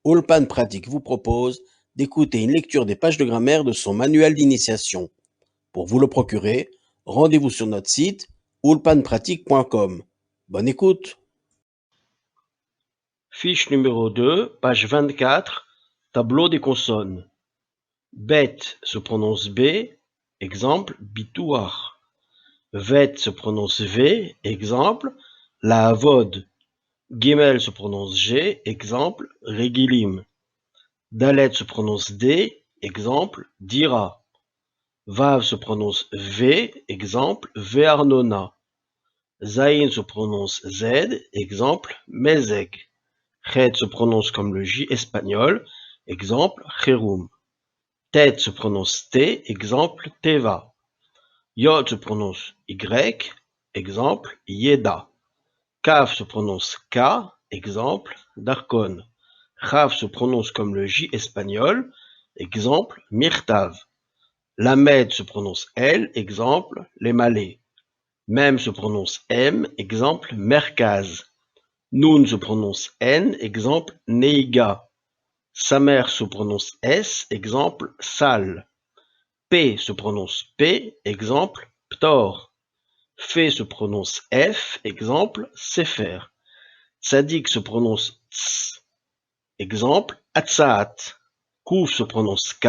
Ulpan Pratique vous propose d'écouter une lecture des pages de grammaire de son manuel d'initiation. Pour vous le procurer, rendez-vous sur notre site ulpanpratique.com. Bonne écoute. Fiche numéro 2, page 24, tableau des consonnes. Bet se prononce B, exemple bitouar. Vet se prononce V, exemple la avod. Gimel se prononce G, exemple regilim. Dalet se prononce D, exemple dira. Vav se prononce V, exemple ve'arnona. Zayin se prononce Z, exemple mezeg. Chet se prononce comme le J espagnol, exemple cherum. Tet se prononce T, exemple teva. Yod se prononce Y, exemple yeda. Kaf se prononce K, exemple darkon. Chav se prononce comme le J espagnol, exemple mirtav. Lamed se prononce L, exemple les malais. Mem se prononce M, exemple merkaz. Nun se prononce N, exemple neiga. Samer se prononce S, exemple sal. P se prononce P, exemple ptor. Fe se prononce F, exemple sefer. Tzadik se prononce ts, exemple atsaat. Kouf se prononce K,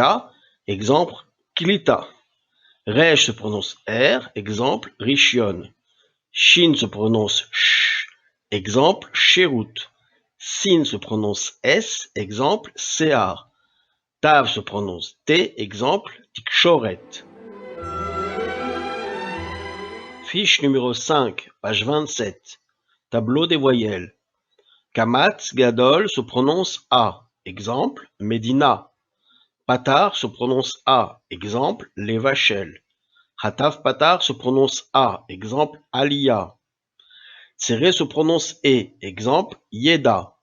exemple klita. Resh se prononce R, exemple rishion. Shin se prononce sh, exemple sherut. Sin se prononce S, exemple sear. Tav se prononce T, exemple tikshoret. Fiche numéro 5, page 27. Tableau des voyelles. Kamatz Gadol se prononce A, exemple Medina. Patar se prononce A, exemple les Vachel. Hatav Patar se prononce A, exemple Aliyah. Tsere se prononce E, exemple Yeda.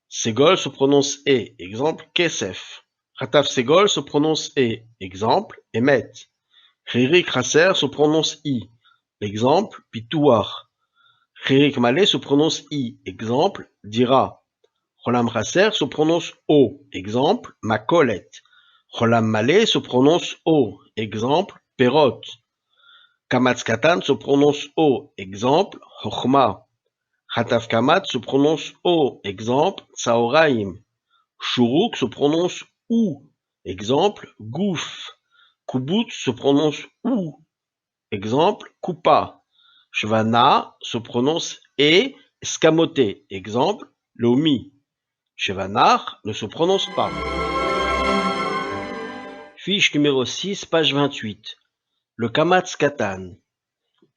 Segol se prononce E, exemple Kesef. Hatav Segol se prononce E, exemple Emet. Chirik Raser se prononce I, exemple Pitouar. Chirik Malé se prononce I, exemple Dira. Cholam Raser se prononce O, exemple Makolet. Cholam Malé se prononce O, exemple Perot. Kamatz Katan se prononce O, exemple Chochma. Hatav Kamat se prononce O, exemple Tsaoraim. Shuruk se prononce OU, exemple Gouf. Kubut se prononce OU, exemple Kupa. Shvana se prononce E, escamoté, exemple Lomi. Chevanar ne se prononce pas. Fiche numéro 6, page 28. Le Kamatz Katan.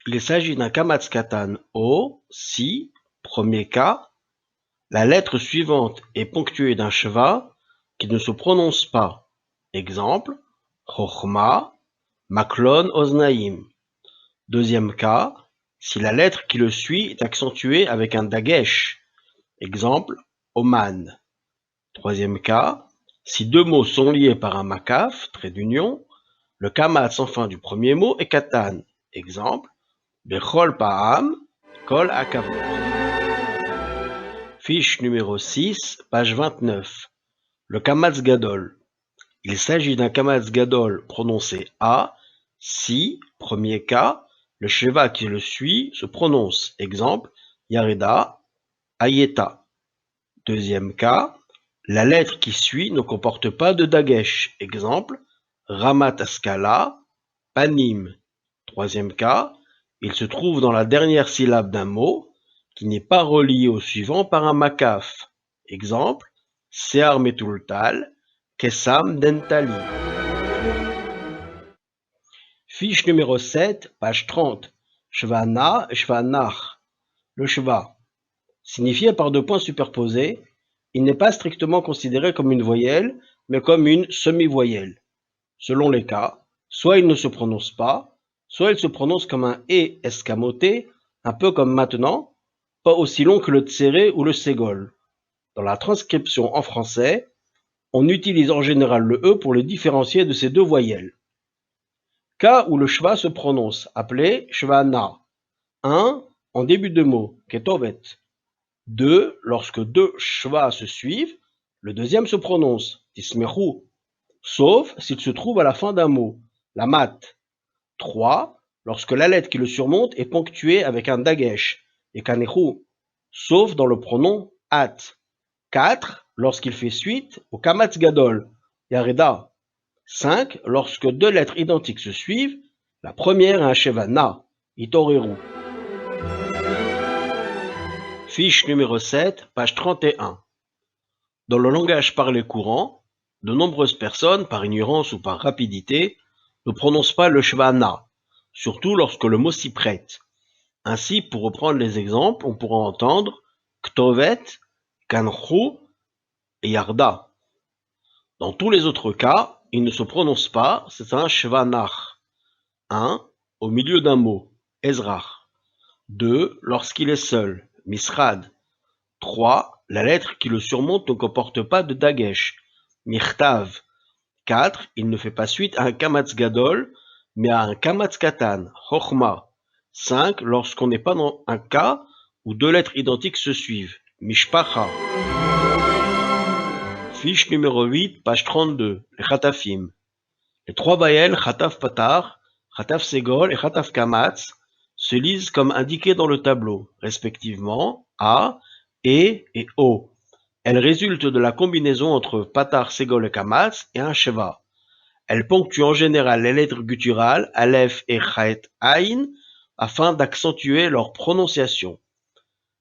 Il s'agit d'un Kamatz Katan O, si, premier cas. La lettre suivante est ponctuée d'un shva qui ne se prononce pas. Exemple, Chochma, Maklon Oznaim. Deuxième cas, si la lettre qui le suit est accentuée avec un dagesh. Exemple, Oman. Troisième cas, si deux mots sont liés par un makaf, trait d'union, le kamatz en fin du premier mot est katan. Exemple, Bechol Pa'am, Kol Akavot. Fiche numéro 6, page 29. Le Kamatz Gadol. Il s'agit d'un Kamatz Gadol prononcé A, si, premier cas, le sheva qui le suit se prononce. Exemple, Yareda, Ayeta. Deuxième cas, la lettre qui suit ne comporte pas de dagesh. Exemple, Ramat Askala, Panim. Troisième cas, il se trouve dans la dernière syllabe d'un mot qui n'est pas relié au suivant par un makaf. Exemple, Sear Metultal, Kesam Dentali. Fiche numéro 7, page 30. Shvana, Shvanach. Le shva. Signifié par deux points superposés, il n'est pas strictement considéré comme une voyelle, mais comme une semi-voyelle. Selon les cas, soit il ne se prononce pas, soit il se prononce comme un E escamoté, un peu comme maintenant, pas aussi long que le tséré ou le ségol. Dans la transcription en français, on utilise en général le E pour le différencier de ces deux voyelles. Cas où le shva se prononce, appelé shvana. 1. En début de mot, ketovet. 2. Lorsque deux shva se suivent, Le deuxième se prononce tismeru, sauf s'il se trouve à la fin d'un mot, la mat. 3. Lorsque la lettre qui le surmonte est ponctuée avec un dagesh, et kanehu, sauf dans le pronom at. 4. Lorsqu'il fait suite au kamatz gadol, yareda. 5. Lorsque deux lettres identiques se suivent, la première est un shevana, itoreru. Fiche numéro 7, page 31. Dans le langage parlé courant, de nombreuses personnes, par ignorance ou par rapidité, ne prononcent pas le shvana, surtout lorsque le mot s'y prête. Ainsi, pour reprendre les exemples, on pourra entendre ktovet, kanchu et yarda. Dans tous les autres cas, il ne se prononce pas, c'est un shvanach. 1. Au milieu d'un mot, ezrach. 2. Lorsqu'il est seul, misrad. 3. La lettre qui le surmonte ne comporte pas de dagesh, mirtav. 4. Il ne fait pas suite à un kamatz gadol, mais à un kamatz katan, chochma. 5. Lorsqu'on n'est pas dans un cas où deux lettres identiques se suivent, mishpacha. Fiche numéro 8, page 32, les chatafim. Les trois voyelles chataf patar, chataf segol et chataf kamatz se lisent comme indiqué dans le tableau, respectivement A, E et O. Elles résultent de la combinaison entre patar, segol et kamatz et un sheva. Elles ponctuent en général les lettres gutturales aleph et chet aïn afin d'accentuer leur prononciation.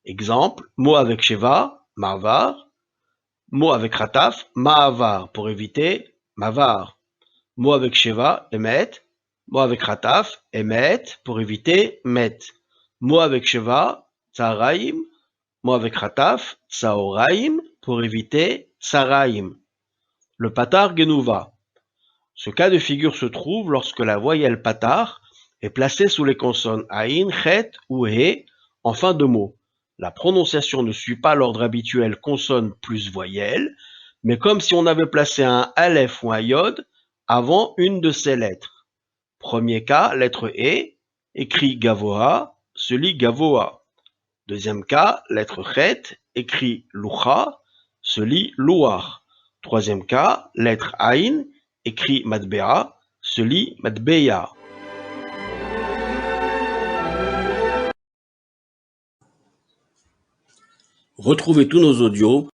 Exemple, mot avec sheva, mavar. Mot avec chataf, ma'avar, pour éviter mavar. Mot avec sheva, emet. Mot avec chataf, emet, pour éviter met. Mot avec sheva, tsaraim. Mot avec chataf, tsaoraim, pour éviter tsaraim. Le patar genouva. Ce cas de figure se trouve lorsque la voyelle patar est placée sous les consonnes aïn, chet ou he en fin de mot. La prononciation ne suit pas l'ordre habituel consonne plus voyelle, mais comme si on avait placé un aleph ou un yod avant une de ces lettres. Premier cas, lettre E, écrit gavoa, se lit gavoa. Deuxième cas, lettre chet, écrit loucha, se lit louar. Troisième cas, lettre aïn, écrit matbea, se lit matbeya. Retrouvez tous nos audios